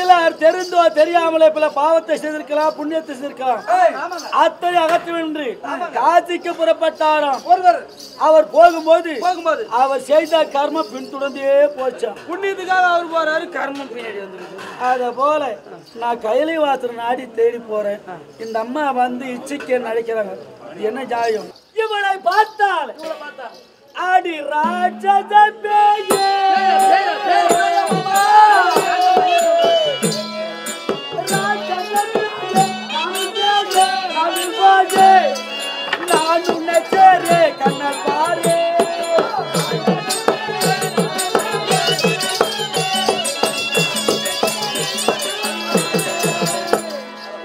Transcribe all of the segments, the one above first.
சிலர் தெரிந்தோ தெரியாமலே பல பாவத்தை செய்திருக்கலாம், புண்ணியத்தை செய்திருக்கலாம். அத்தனை அகற்றவென்று காசிக்கு புறப்பட்டாராம். ஒருவர் அவர் போகும்போது அவர் செய்த கர்மம் பின்தொடர்ந்தே போச்சான். புண்ணியத்துக்காக அவர் போறாரு, கர்மம் பின்னாடி வந்துருக்கு. அத போல நான் கைலைவாசல் நாடி தேடி போறேன். இந்த அம்மா வந்து இச்சிக்க நடிக்கிறாங்க. என்ன ஜாயம்? இவளை பார்த்தால் அடி ராட்சசே நான் உன்னை சேரே கண்ணல் பாரே.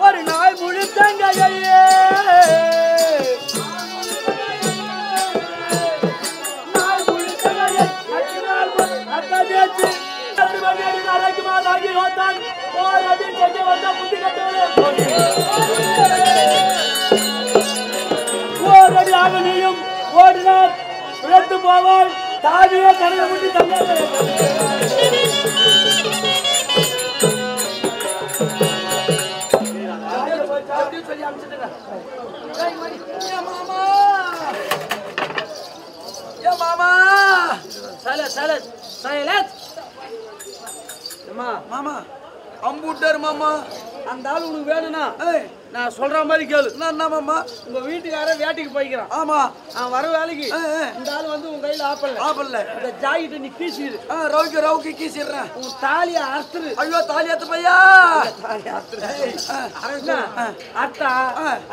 ஒரு நாள் முழுத்தங்கையே ஓரடி ஆகணியும் ஓடினார் விழுந்து போவாள். தாவியே கரையை விட்டு தந்தார். சொல்லி அனுப்பிச்சுட்டுங்க. மாமா மாமா அம்புட்டாரு மாமா. அந்த ஆள் உனக்கு வேணும்னா நான் சொல்ற மாதிரி கேளு. என்ன மாமா? உங்க வீட்டுக்கார வேட்டைக்கு போய்க்கிறான். ஆமா, அவன் வர வேலைக்கு இந்த ஆள் வந்து உங்க கையில ஆப்பல்ல இந்த ஜாயிட்ட நீ கீசிடு. ரவுக்கு கீசிடுறேன். உன் தாலியை அறுத்துரு. ஐயோ, தாலி அத்து பையா, தாலி அறுத்துரு. அத்தா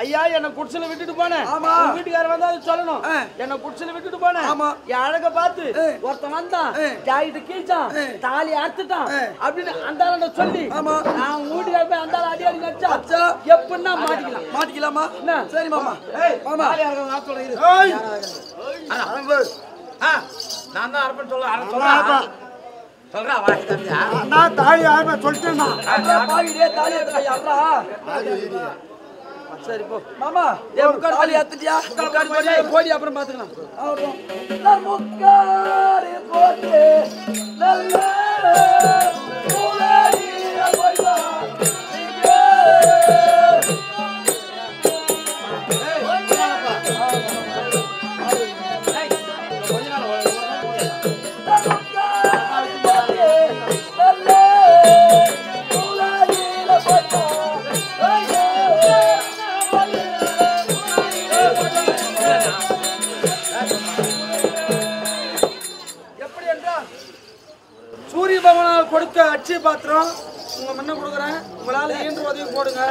ஐயா என்ன குடிசையில விட்டுட்டு போனேன். ஆமா, வீட்டுக்கார வந்தா அது சொல்லணும். என்ன குடிசையில விட்டுட்டு போனேன். ஆமா, என் அழக பார்த்து ஒருத்தன் வந்தான், ஜாயிட்ட கீச்சான், தாலி அறுத்துட்டான் அப்படின்னு அந்த ஆள சொல்லி. ஆமா, நான் வீட்டுக்கார போய் அந்த ஆள் அடி அடி நச்சா எப்ப மாட்டிக்கலாமா? சரி மாமா. மாமா நான் தான் அரப்பன் சொல்றேன். சரி போ மாமா. தாலி அத்துட்டியா? போடி அப்புறம் பாத்துக்கலாம். சூரிய பகவானால் கொடுத்த அட்சய பாத்திரம் உங்க முன்ன கொடுக்குறேன். உங்களால இயன்று உதவி போடுங்க.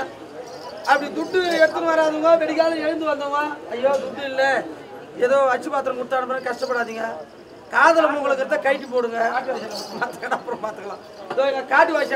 அப்படி துட்டு எடுத்துன்னு வராதுங்க, வெடிக்கால எழுந்து வந்தவங்க ஐயோ துட்டு இல்லை ஏதோ அச்சு பாத்திரம் கொடுத்து அனுப்புறேன் கஷ்டப்படாதீங்க. காதல உங்களுக்கு கைட்டி போடுங்க. அப்புறம் பார்த்துக்கலாம். இதோ எங்க காட்டு வாசி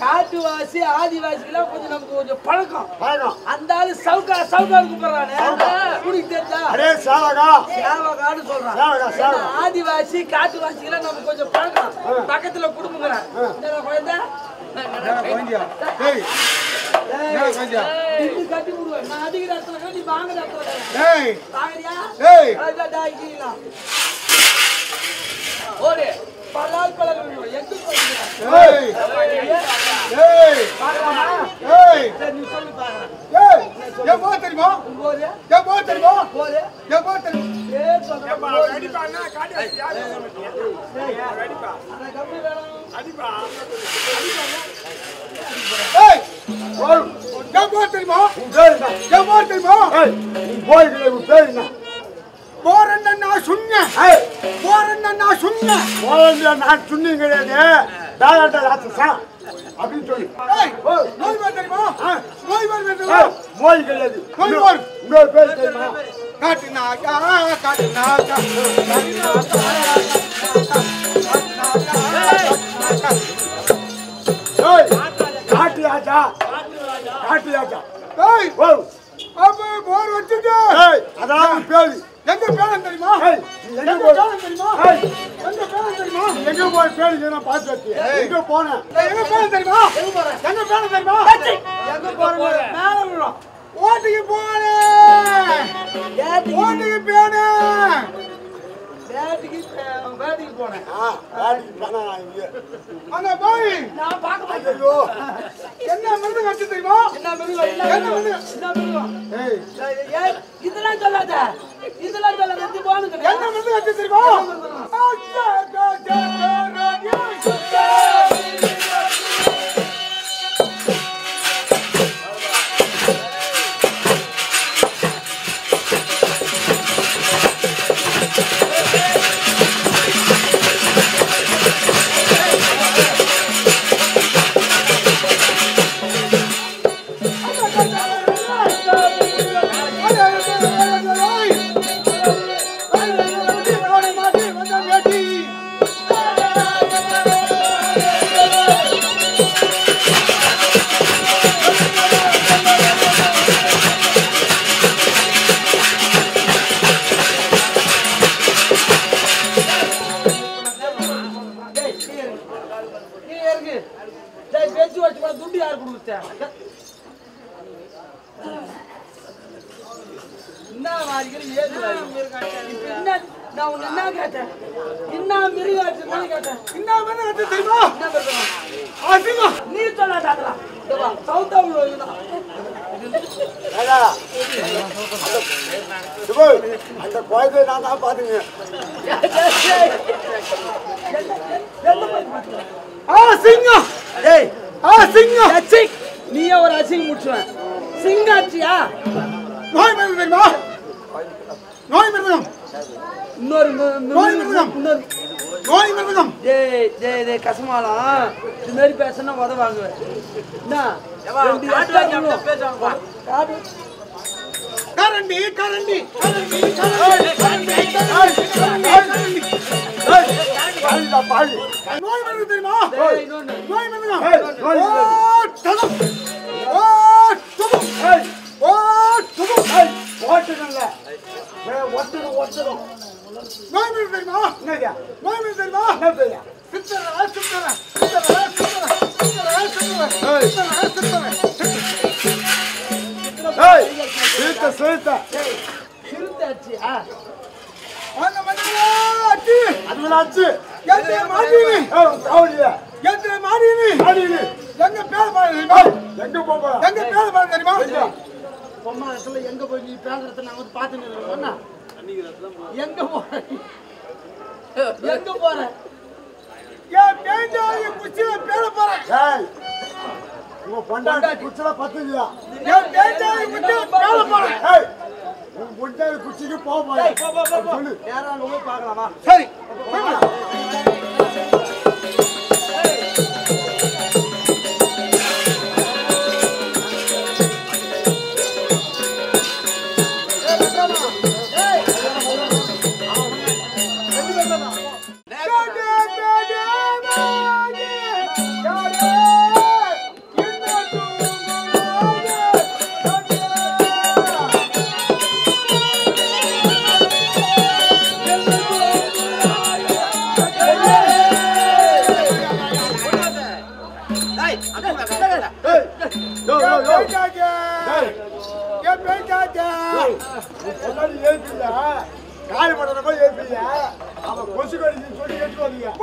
காட்டுவாசி ஆதிவாசிலாம் கொஞ்சம் நமக்கு கொஞ்சம் பழக்கம். அந்த ஆளு சவுகாரு கூப்பிடுறானே உனக்கு தெரிஞ்சா? சேவகான்னு சொல்றான். ஆதிவாசி காட்டுவாசிக்கெல்லாம் நமக்கு கொஞ்சம் பழக்கம். பக்கத்துல குடும்பங்கிறான். கட்டி விடுவேன் நான். அதிக இடத்துல நீ வாங்குற இடத்துல ஓடு பலால் பழம் எங்க போறேன்னா நான் சொன்னேன் போறேன்னா நான் சொன்னேன் போறேன்னா நான் சொன்னீங்க கிடையாது டாக்டர் ராட்சசா அப்படின்னு சொல்லி நோய் வர தெரியுமா நோய் வர தெரியுமா நோய் கிடையாது நோய் வர இன்னொரு பேர் தெரியுமா காட்டுனாக்கா காட்டுனாக்கா காட்டு ராஜா காட்டு ராஜா அப்ப போர் வச்சுட்டு அதான் பேரு எங்க பேரம் தெரியுமா எங்க பேரம் தெரியுமா எங்க பேரம் தெரியுமா எங்க போய் பேரு நான் பார்த்து வச்சேன் எங்க போனேன் எங்க பேரம் தெரியுமா எங்க போறேன் எங்க பேரம் தெரியுமா எங்க போறேன் மேல விழும் ஓட்டுக்கு போனேன் ஓட்டுக்கு போனேன் வேட்டிக்கு போனேன் அங்க போய் நான் பார்க்க மாட்டேன் என்ன மருந்து கட்டு தெரியுமா என்ன மருந்து இதெல்லாம் சொல்லாத இதெல்லாம் சொல்லாத போனது என்ன மருந்து கட்டு தெரியுமா அந்த குழந்தைய நான் தான் பாத்துங்க சிங்கம் சிங்கம் நீயே ஒரு அசிங்க முடிச்சுவேன் சிங்காச்சியா நோய் மருந்து தெரியுமா நோய் மருந்தகம் இன்னொரு நோய் மருந்தகம் நோய் மருந்தகம் டேய் கசமாலாம் இது மாதிரி பேசினா உத வாங்குவேன் கரண்டி கரண்டி நோய் மருந்து தெரியுமா நோய் மருந்தகம் நோய் மருந்து தெரியுமா நோய் மருந்து தெரியுமா சித்தர சித்தர சித்தர சித்தர சிறுத்தாச்சு அந்த மண்ணாச்சு அதுலாச்சு எந்த மாடினி அவளியா எந்த மாடினி மாடினி எங்க பேர் பாருங்க எங்க போறா எங்க பேர் பாருங்க தெரியுமா பொம்மா இடத்துல எங்க போய் நீ பேசுறத நான் வந்து பாத்துட்டு இருக்கேன்னா எங்க போற எங்க போற ஏன் பேஞ்சாய குச்சில பேர போறேன் ஏய் உங்க பொண்டாட்டி குச்சில பத்துதியா ஏன் பேஞ்சாய குச்சில பேர போறேன் ஏய் உங்க பொண்டாட்டி குச்சிக்கு போ சொல்லு நேரா அங்க போய் பார்க்கலாமா சரி காலி பண்ற போய் ஏப்பியா அவ கொசு கடிச்சு சொல்லி கேட்டு வந்தீங்க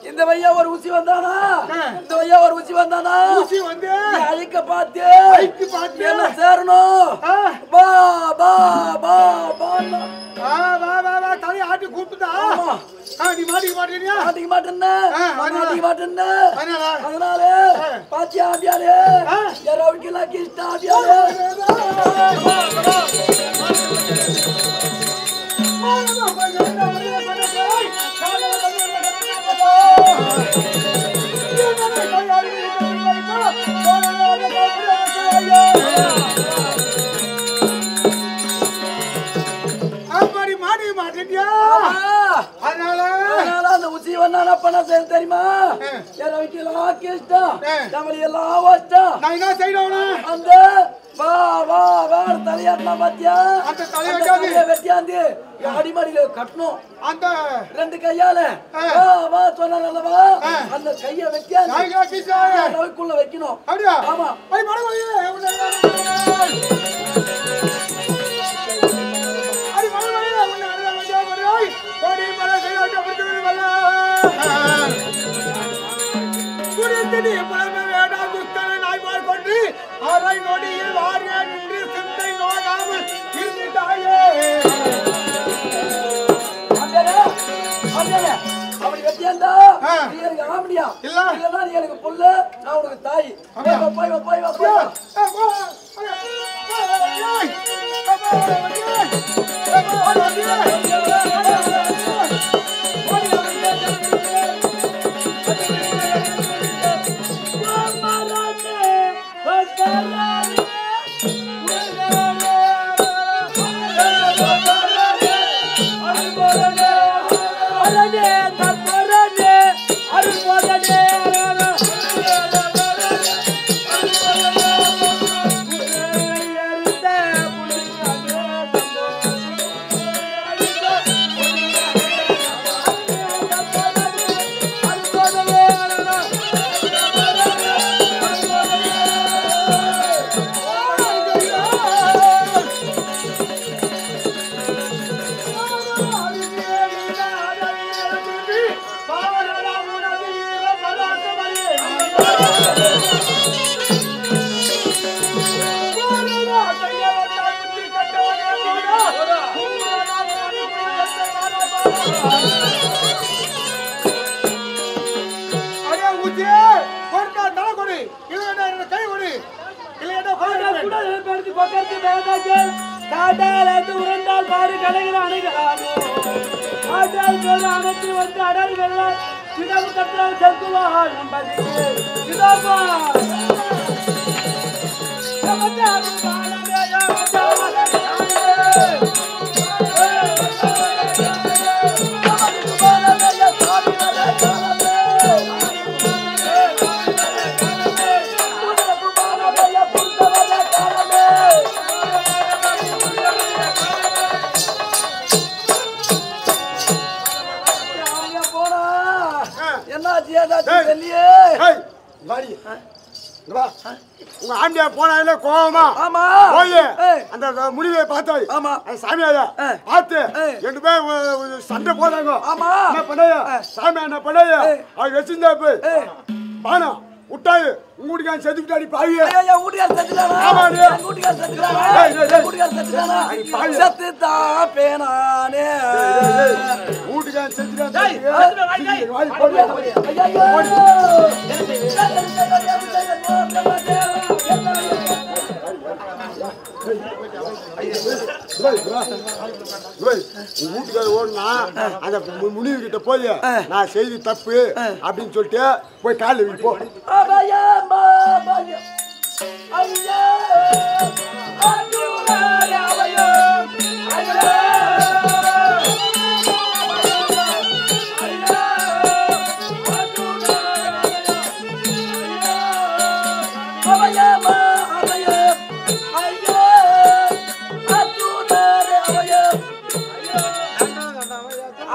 இந்த வையா ஒரு ஊசி வந்தானா ஊசி வந்து அழிக்க பார்த்து என்ன சேரணும் பா பா பா பா தலையை ஆட்டி கூப்பிட்டுதா நீ மாட்டிக்க மாட்டேன்னா அதனால பாத்தியா ஆம்பியாரே யாராவுக்கெல்லாம் கிஷ்டா ஆம்பியாரே அந்த உச்சி வந்தானா பண்ண தெரியுமா யாராவுக்கெல்லாம் கிஷ்டம் நம்மள எல்லாம் வச்சா நான் என்ன செய்யணும் அந்த வா வா வா தலையாட்டா பாத்தியா அந்த தலைய வெட்டியாந்து அடிமடியில கட்டணும் அந்த ரெண்டு கையால வா வா சொன்னல்லவா அந்த கைய வெட்டியாந்துக்குள்ள வைக்கணும் அப்படியா ஆமா அரை நொடியில் வாரியா நின்று சிந்தை நோகாமல் இருந்துட்டாயே அப்படி வெட்டியாண்டா நீ எனக்கு ஆம்படியா இல்லன்னா நீ எனக்கு புள்ள நான் உனக்கு தாய் போய் உங்க ஆண்டியா போனால கோவமா போய் அந்த முடிவை பார்த்தாய் சாமியாயா பார்த்து ரெண்டு பேர் சண்டை போறாங்க என்ன பண்ணையா சாமியா என்ன பண்ணையா அவ வச்சிருந்தா போய் பானா உட்டாய் உங்களுடைய செத்துட்டாடி பாவியே ஐயா ஊடியா செத்துட்டானா ஆமாடே ஊடியா செத்துட்டானா ஊடியா செத்துட்டானா செத்துதா பேனானே ஊடியா செத்துட்டானா வீட்டுக்கார ஓடுனா அந்த முடிவு கிட்ட போய் நான் செய்தி தப்பு அப்படின்னு சொல்லிட்டு போய் காலில் போ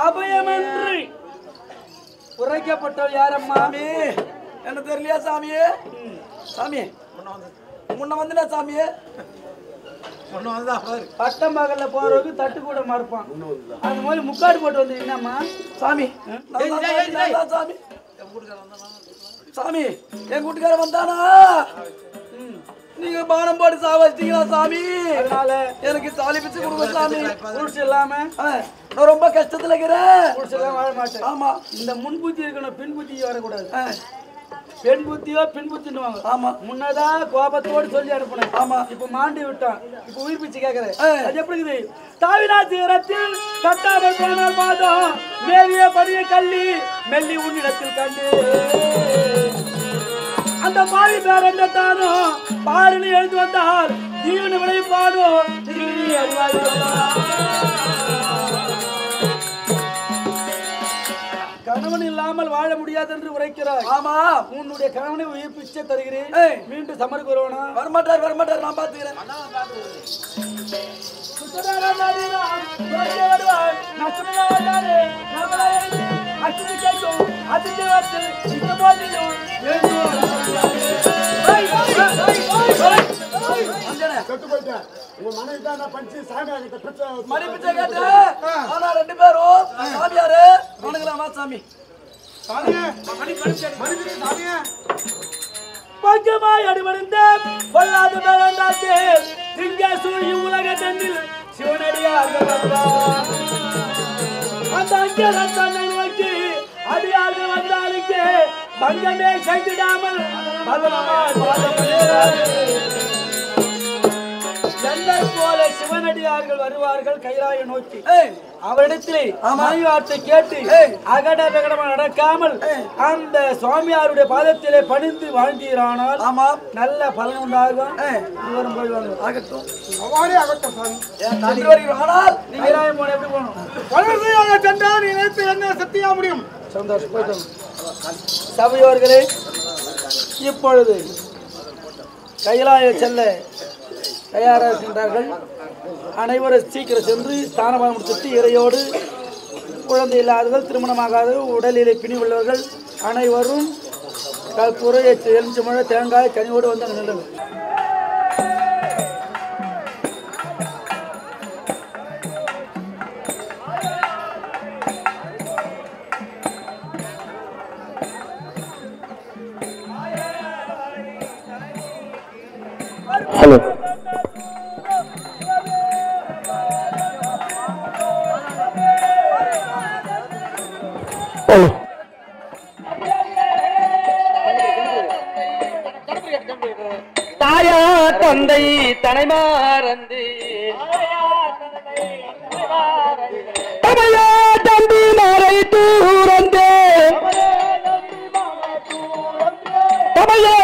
அபயமன்றி உரைக்கப்பட்டவர் யாரம்மா என்ன தெரியலையா சாமியே? சாமி முன்ன வந்துடா சாமியே. பட்டம் மகள்ல போறவங்க தட்டு கூட மறுப்பான். அந்த மாதிரி முக்காடு போட்டு வந்து என்னம்மா சாமி? சாமி சாமி என் கூட்டுக்கார வந்தானா? நீங்க பானம் போட்டு சாவச்சிட்டீங்களா சாமி? அதனால எனக்கு தாலி பிச்சு கொடுங்க சாமி. குடிச்சு இல்லாம நான் ரொம்ப கஷ்டத்துல இருக்கிறேன். குடிச்சு எல்லாம் வாழ மாட்டேன். ஆமா, இந்த முன் புத்தி இருக்கணும், பின் புத்தி வரக்கூடாது. பெண் புத்தியோ பின் புத்தின்னுவாங்க. ஆமா, முன்னதான் கோபத்தோடு சொல்லி அனுப்புனேன். ஆமா, இப்ப மாண்டி விட்டான். இப்ப உயிர் பிச்சு கேட்கறேன். அது எப்படி இருக்குது? தாவினா தீரத்தில் கட்டாமல் போனால் பாதம் மேவிய படிய கள்ளி மெல்லி உன்னிடத்தில் கண்டு அந்த பாவி பேர் என்ன தானும் பாருன்னு எழுந்து வந்தால் ஜீவன விளைப்பானோ கணவன் இல்லாமல் வாழ முடியாது என்று உரைக்கிறார். ஆமா, உன்னுடைய கணவனை உயிர் பிச்சை தருகிறேன். மீண்டும் சமருக்கு வருவானா? வரமாட்டார் வரமாட்டார், நான் பாத்துக்கிறேன். ரெண்டு பேரும் சாமியாரு வணங்கலாமா சாமி? பஞ்சமாய் அடிபடுந்த பொல்லாத பேரண்டாக்கு சிங்கசூரி உலக தன்னில் சிவனடியார்கள் அந்த அஞ்சல் தன்னை நோக்கி அடியார்கள் வந்தாலுக்கு பங்கமே செய்திடாமல் என்னை போல சிவனடியார்கள் வருவார்கள் கைலாய நோக்கி. அவரிடத்திலே மனைவார்த்தை கேட்டு அகட விகடமா நடக்காமல் அந்த சுவாமியாருடைய பாதத்திலே பணிந்து வாழ்ந்தீரானால் நல்ல பலன் உண்டாகும். இவரும் போய்வாங்க. ஆகட்டும், கைலாயம் போன எப்படி போகணும்? சென்றால் நினைத்து என்ன சத்தியா முடியும்? சந்தோஷம், போயிட்டோம். சபையோர்களே, இப்பொழுது கைலாய செல்ல தயாராக இருக்கின்றார்கள். அனைவரும் சீக்கிரம் சென்று ஸ்தானமாக முடித்து இறையோடு குழந்தை இல்லாதவர்கள், திருமணமாகாதவர்கள், உடலிலே பிணி உள்ளவர்கள் அனைவரும் கற்பூர எலுமிச்சம்பழ தேங்காய் கனியோடு வந்து அங்கே நில்லுங்கள். ஹலோ, தாயா தந்தை தனைமாறந்து தமையா தம்பி மாறை தூரந்தே தமையா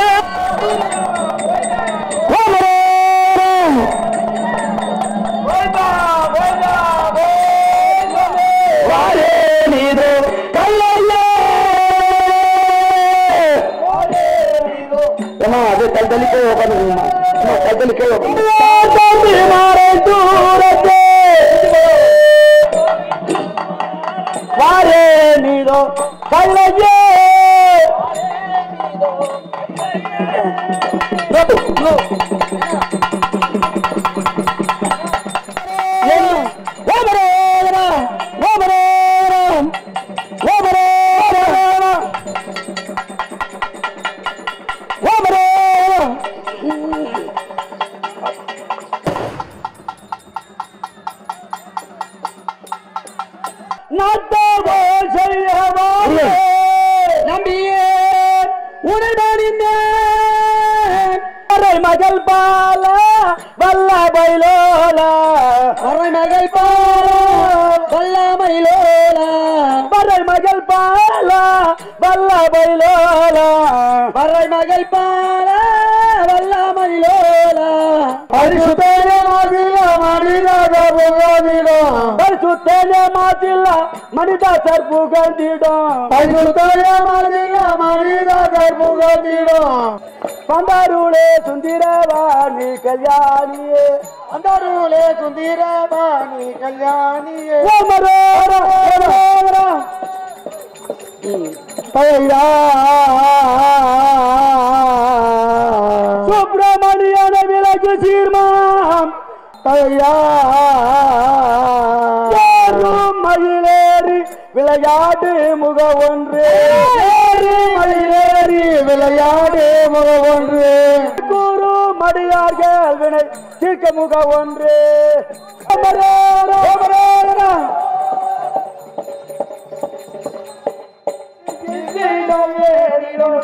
மகள் பால வல்ல பைலோலா வரை மகள் பால வல்ல மயிலோலா வரை மகள் பால வல்ல பைலோலா வரை மகள் பால வல்ல மயிலோலா பரிசுத்தேன மாதில மனிதர் புகழ்ந்திடும் பரிசுத்தேன மாதில மனிதர் புகழ்ந்திடும் பரிசுத்தேன மாதில மனிதர் புகழ்ந்திடும் பந்தாரூலே சுந்தரவாணி கல்யாணியே பந்தாரூலே சுந்தரவாணி கல்யாணியே பையா விளையாடு முக ஒன்று மயிலேறி விளையாடு முக ஒன்று குரு மடியார்கள் வினை தீர்க்க முக ஒன்று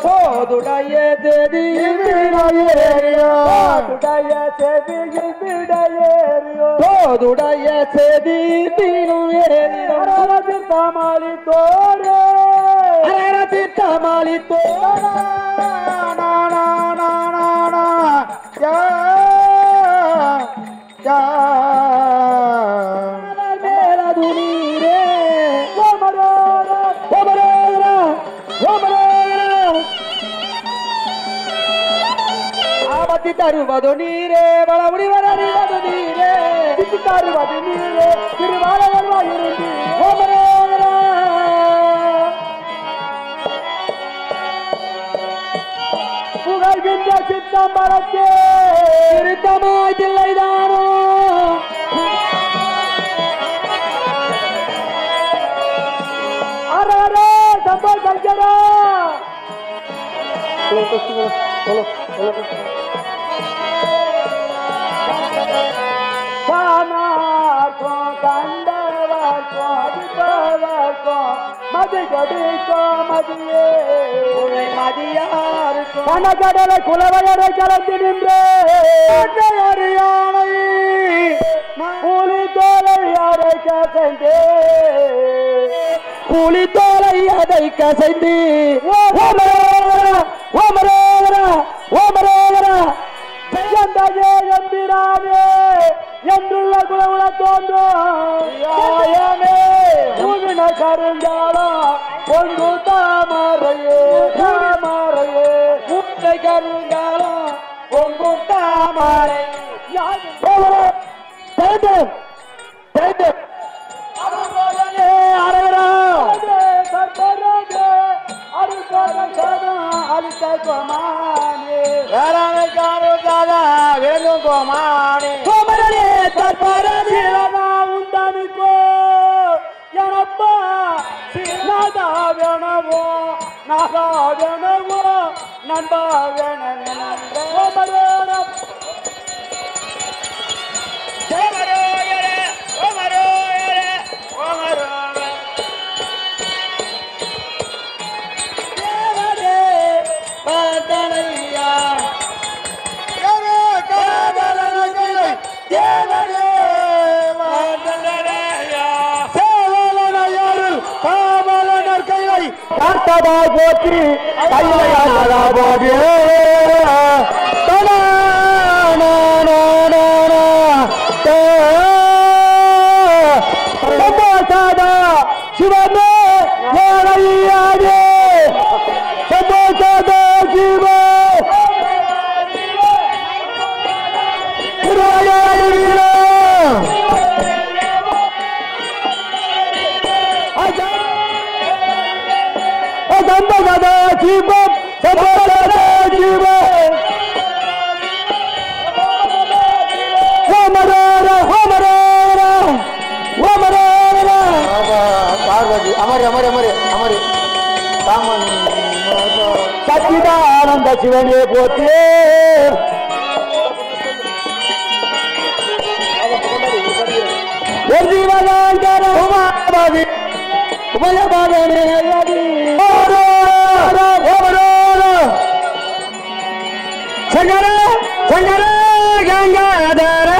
சோதுடைய தேதி சோதுடைய சேதி தமாளி தோரே தமாளி தோரா மேலது நீரே ஆபத்தி தருவது நீரே வளமுடி வரறிவது நீரே சித்தி தருவது நீரே திருவாள வருவாயிருந்து புகழ்கின்ற சித்தம்பரத்தே திருத்தமாய் தில்லைதானோ அரே சம்பல் சங்கரா கனகடலை குலவையரை கலந்து நின்று புலி தோலை அதை கசைந்து புலி தோலை அதை கசைந்து எம்பிரானே என்றுள்ள குலவுல தோன்றும் கருஞ்சாலம் பொங்கு தாமரையே தாமரையே முட்டை கருஞ்சாலம் பொங்கு தாமரை உந்தனுக்கோ எனப்பா நாதாவனவோ நாதாவனவோ நண்பாவன போற்றி கையில போற்றி சிவமே சிவ பார்வதி அமரி அமரி அமரி அமரி சச்சிதானந்த சிவனே போற்றி சங்கர சங்கர கங்காதர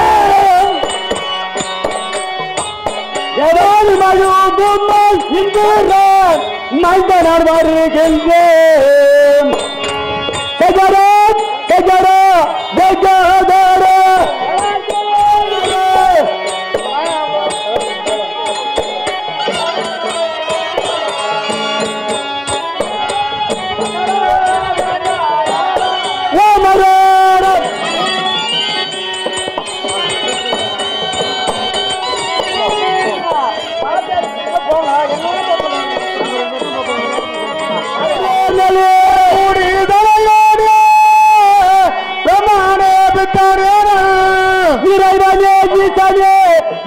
ஏதாவது மழுவும் இன்று நண்பனார் வருகின்றேன் சங்கர சங்கர கங்காதர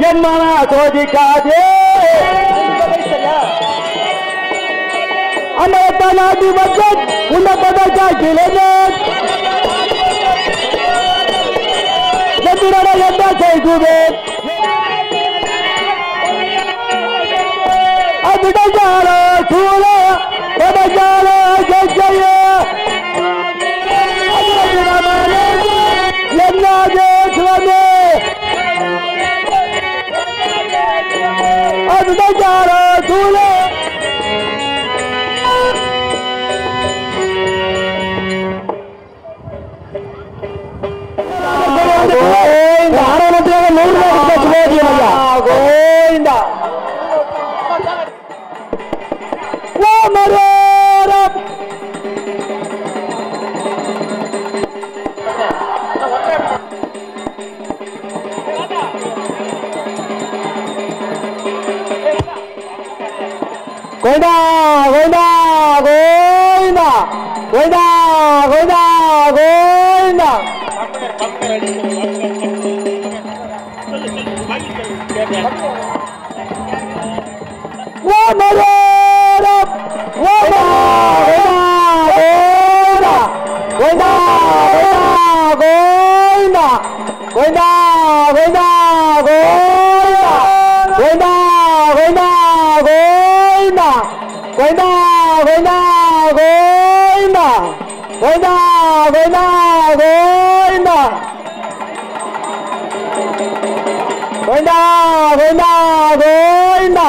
என் மன சோதிக்காதே அமரத்த நாட்டி வச்சன் உன்னத காக்கிலே எதிரட என்ன செய்குவேன் அதுடஜால சூழ எடஜால ஜெய என்னதே சுவமே அதுடஜால சூழ ஆரம்பத்தில் 100 கோவிந்தா கோவிந்தா கோவிந்தா கோவிந்தா கோவிந்தா கோவிந்தா கோவிந்தா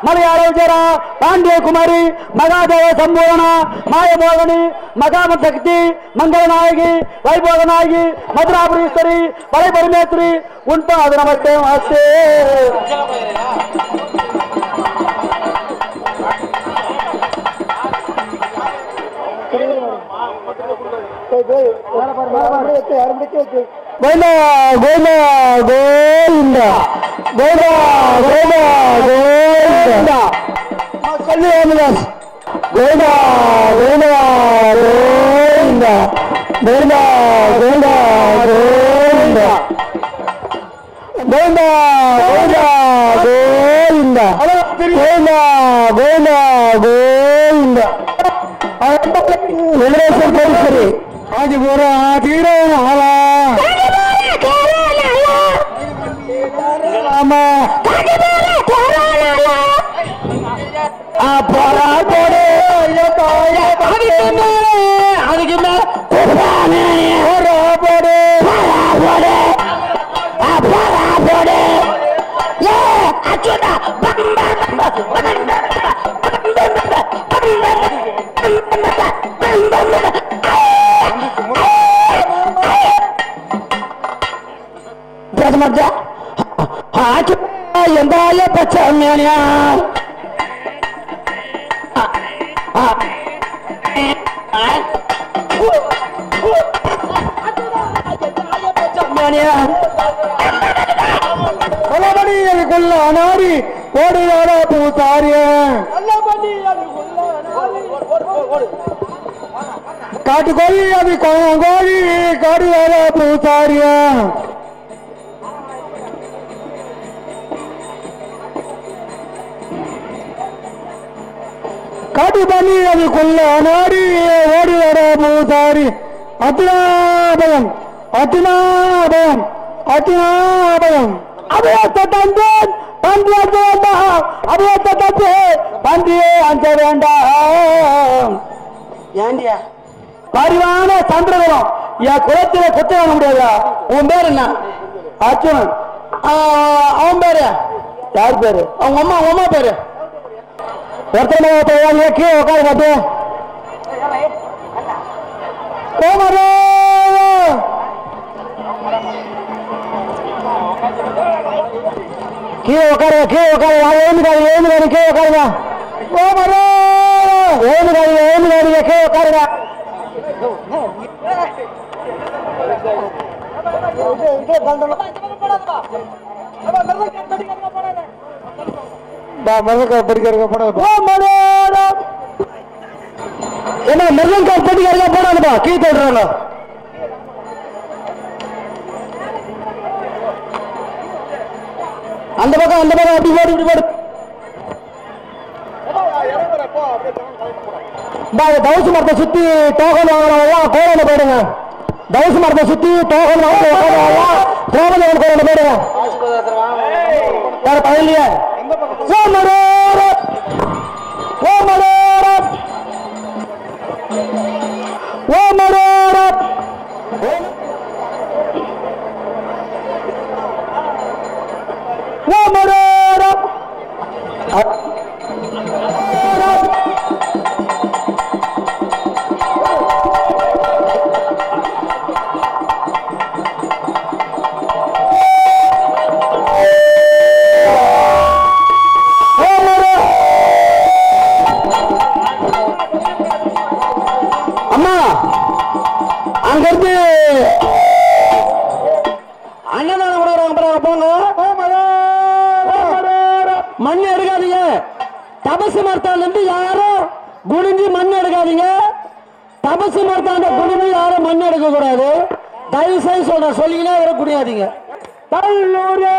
மலையாள பாண்டிய குமாரி மகாதேவ சம்பூர்ண மாயமோகனி மகாம சக்தி மங்களநாயகி வைபோகநாயகி மதுராபுரீஸ்வரி பலை பரமேஸ்வரி உன்பாது நமஸ்தே நமஸ்தே கோவிந்தா கோவிந்தா கோவிந்தா கோவிந்தா கோவிந்தா கோவிந்தா சொல்லி ராமதாஸ் கோவிந்தா கோவிந்தா கோவிந்தா கோவிந்தா கோவிந்தா கோவிந்தா கோவிந்தா கோவிந்தா கோவிந்தா கோவிந்தா கோவிந்தா வெங்கடேசன் கோவிந்தரி ஆதிபுரா தீரா ஆமா அதுக்கு ಎಂದಾಯ ಪಚ್ಚಮ್ಯಾನ್ಯ கொல்ல நாரி ஓடுவார பூசாரிய காட்டுக்கோழி அது கோழி காடுவார பூசாரிய காட்டு பண்ணி அது கொல்ல நாடி ஓடி வர பூசாரி அத்தினாபயம் அத்தினாபயம் அத்தினாபயம் அபயத்தன் பந்திய வேண்டாம் அபயத்தே பந்தியே அஞ்ச வேண்டாம் ஏண்டியா பரிவான சந்திரகுலம் என் குலத்தில குத்த வாங்க முடியாதா உன் பேர் என்ன அர்ஜுனன் அவன் பேரு யார் பேரு அவங்க அம்மா பேரு ஒருத்தர் கீழே உட்காரு பார்த்து கீழே உட்காரு எழுந்துக்காரு கீழே உட்காருங்க எழுந்துக்காரு கீழே உட்காருங்க என்ன மிருகங்கால் போட்டிக்காரங்க போடாதுப்பா கீழே தள்ளுறாங்க அந்த பக்கம் அப்படி போடு இப்படி போடு தவுசு மரத்தை சுத்தி டோக்கன் வாங்கினவெல்லாம் கோயில போயிடுங்க. தவுசு மரத்தை சுத்தி டோக்கன் வாங்கினவெல்லாம் கோவில போயிடுங்க. வேற பயிலையே அம்மா அங்கிருந்து அண்ணன் கூட போங்க. மண் எடுக்காதீங்க. தபசு மரத்தால இருந்து யாரும் குனிஞ்சு மண் எடுக்காதீங்க. தபசு மரத்தாண்ட குனிஞ்சு யாரும் மண் எடுக்க கூடாது. தயவு செய்து சொல்ற சொல்லிங்கன்னா வர குடியாதீங்க. தள்ளூரே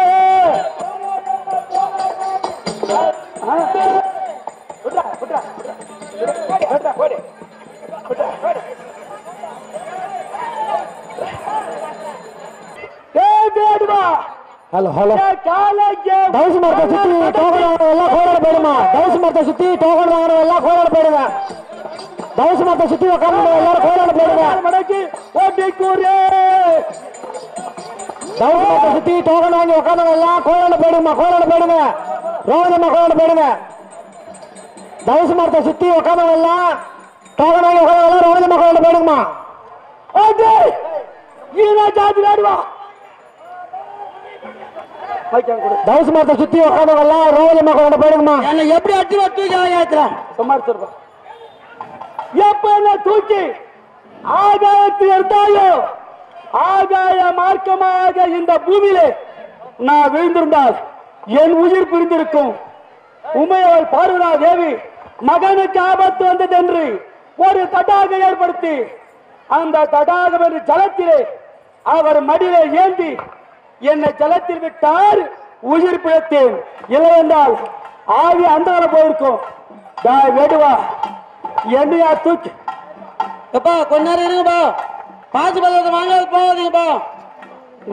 ஹலோ ஹலோ தவுசு மரத்தை சுத்தி டோக்கன் வாங்கினவெல்லாம் கோயில போயிடுமா. தவுசு மரத்தை சுத்தி டோக்கன் வாங்கினவெல்லாம் கோயில போயிடுங்க. தவுசு மரத்தை சுத்தி உட்காந்து எல்லாரும் கோயில போயிடுங்க. தவுசு மரத்தை சுத்தி டோக்கன் வாங்கி உட்காந்தவெல்லாம் கோயில போயிடுமா. கோயில போயிடுங்க. ரோஜம்மா கோயில போயிடுங்க. தவுசு மரத்தை சுத்தி உட்காந்தவெல்லாம் டோக்கன் வாங்கி உட்காந்தவெல்லாம் ரோஜம்மா கோயில போயிடுங்கம்மா. தவுசு மரத்தை சுத்தி உட்காந்தவெல்லாம் ரோஜம்மா கோயில போயிடுங்கம்மா. என்ன எப்படி அடிச்சு தூக்கி ஆயாச்சுறேன் சுமார் சொல்றேன். எப்ப என்ன தூக்கி ஆகாயத்தில் இருந்தாயோ ஆகாய மார்க்கமாக இந்த பூமியிலே நான் விழுந்திருந்தால் என் உயிர் பிரிந்திருக்கும். உமையவள் பார்வதா தேவி மகனுக்கு ஆபத்து வந்தது என்று ஒரு தடாகம் ஏற்படுத்தி அந்த தடாகம் என்று ஜலத்திலே அவர் மடியிலே ஏந்தி என்னை ஜலத்தில் விட்டார். உயிர் பிழைத்தேன். இல்லை என்றால் ஆவி அந்த போயிருக்கும். வேடுவா என்னையா தூக்கி எப்பா கொஞ்ச நேரம் இருங்கப்பா. பாசு பல்லத்தை வாங்க போகாதீங்கப்பா.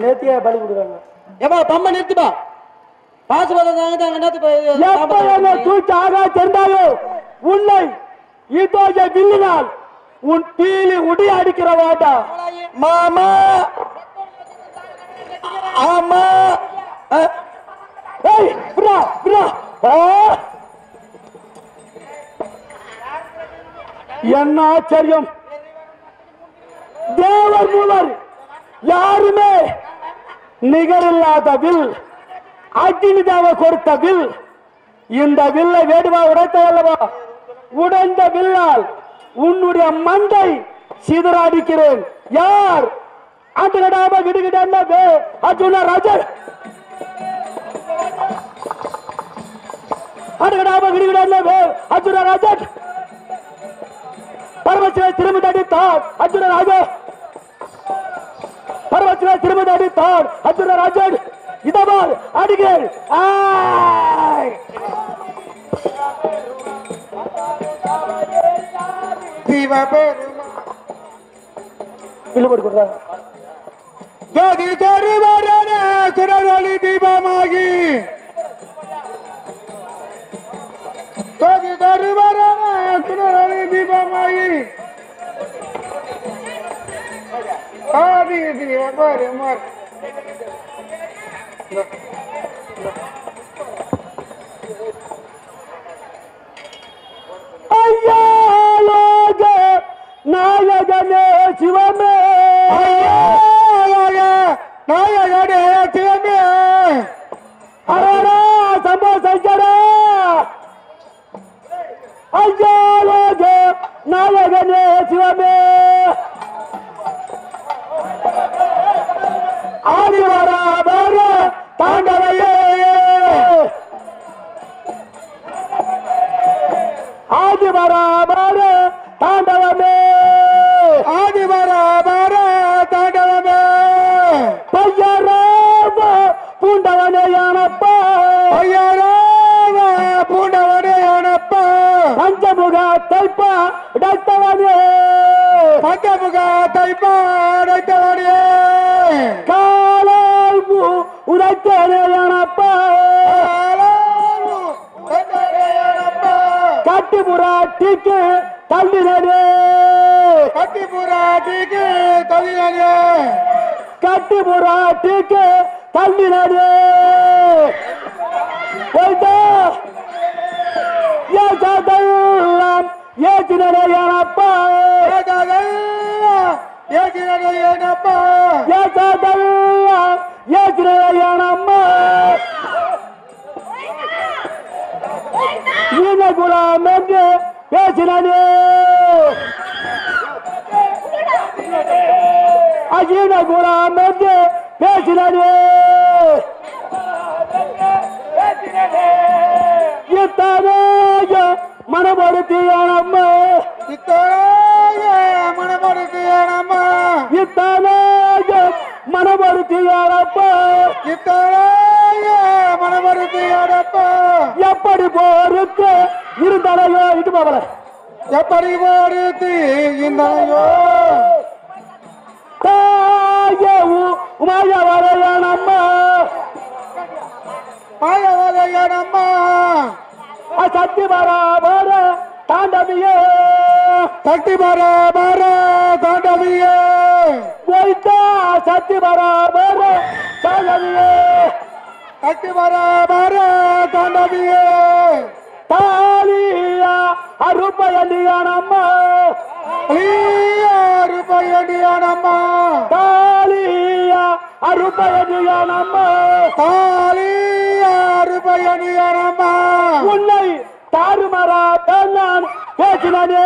நேத்தியா பலி கொடுக்குறாங்க. எப்பா பம்ப நிறுத்துப்பா. பாசு பல்லத்தை வாங்க தூக்கி ஆகா தெரிந்தாலோ உன்னை இதோ வில்லினால் உன் பீலி உடி அடிக்கிற வாட்டா மாமா. ஆமா என்ன ஆச்சரியம். தேவர் மூவர் யாருமே நிகரில்லாத வில் அக்னி தேவ கொடுத்த வில். இந்த வில்லை வேடுவா உடைத்த அல்லவா. உடைந்த வில்லால் உன்னுடைய மண்டை சிதற அடிக்கிறேன். யார் அட்டுகடாம கிடுகிட அர்ஜுன ராஜன் அட்டுகடாம கிடுகிட அர்ஜுன ராஜன் பரமசிவ திரும்ப அடித்தார் அர்ஜுன ராஜன். பரமசிவ திரும்ப அடித்தார் அர்ஜுன ராஜன். இதவார் அடிகள் ஜோதி தருவரன சுரவழி தீபமாகி ஜோதி தருவரன சுரவழி தீபமாகி ஆதி தீபர் மர் ஐயா லோக நாயகனே சிவமே. நாயகனே சிவமே. அரரா சம்போ சங்கரா. ஐயா லோக நாயகனே சிவமே. ஆதிவராபர தாண்டவையே. ஆதிவராபர தாண்டவமே. ஆதிவராபர தாண்டவமே. பையராவ பூண்டவனையானப்பா. பையராவ பூண்டவனையானப்பா. பஞ்சமுக தைப்பா முகத்தை பாடைத்தவனே காலால் உரைத்தனையனப்பா கட்டி புறாட்டிக்கு தள்ளினே கட்டி புறாட்டிக்கு தள்ளினே கட்டி புறாட்டிக்கு தள்ளினே ஏசதெல்லாம் ஏசினப்பா ஏசினப்பா ஏசதெல்லாம் ஏசினம்மா ஈன குலாம் என்று பேசினே அஜீன குலாம் என்று பேசினே இத்தனைய மனப்படுத்தியானம்மா இத்தனைய மனப்படுத்தியானம்மா இத்தனைய மனப்படுத்தியானப்பா இத்தனைய மனப்படுத்தியானப்பா எப்படி போருக்கு இருந்தாலையோ இது போகல எப்படி போருக்கு இருந்தாலையோ தாயே உமாய வரையானம்மா மாயவரையானம்மா சக்தி பராபர தாண்டவியே சக்தி பராபர தாண்டவியே போய்த்தா சக்தி பராபர தாண்டவியே சக்தி பராபர தாண்டவியே தாலியா அருப்பயண்டியானம்மா ரூபாயடியானம்மா தாலியா அருப்பயண்டியானம்மா தாலியா ரூபாயடியானம்மா உன்னை தாறுமாறா நான் பேசினே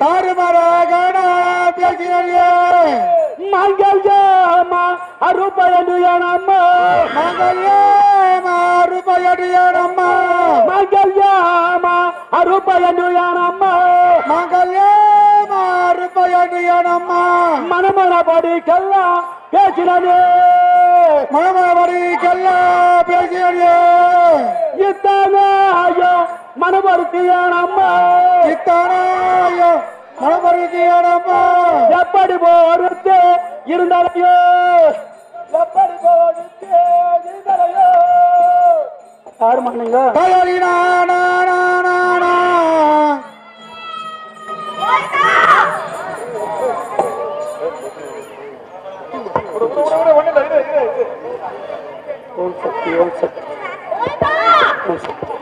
தாறுமாறாக பேசினே மங்கள்யமா அருப்பயண்டியானம்மா மங்கள்யமா ரூபாயடியானம்மா மங்கள்யமா அருப்பயண்டியானம்மா மங்கள்யமா ரூபாயடியானம்மா மனமனபடிக்கெல்லாம் பேசினே மனமபடிக்கெல்லாம் பேசினே இத்தனையோ மனப்படுத்தியானம்மா இத்தனையோ மனப்படுத்தியானம்மா எப்படி போருக்கு இருந்தாலையோ எப்படி போருக்கு இருந்தாலையோ யாரு மண்ணுங்க தயாரினா ஓம் சக்தி ஓம் சக்தி ஓம் சக்தி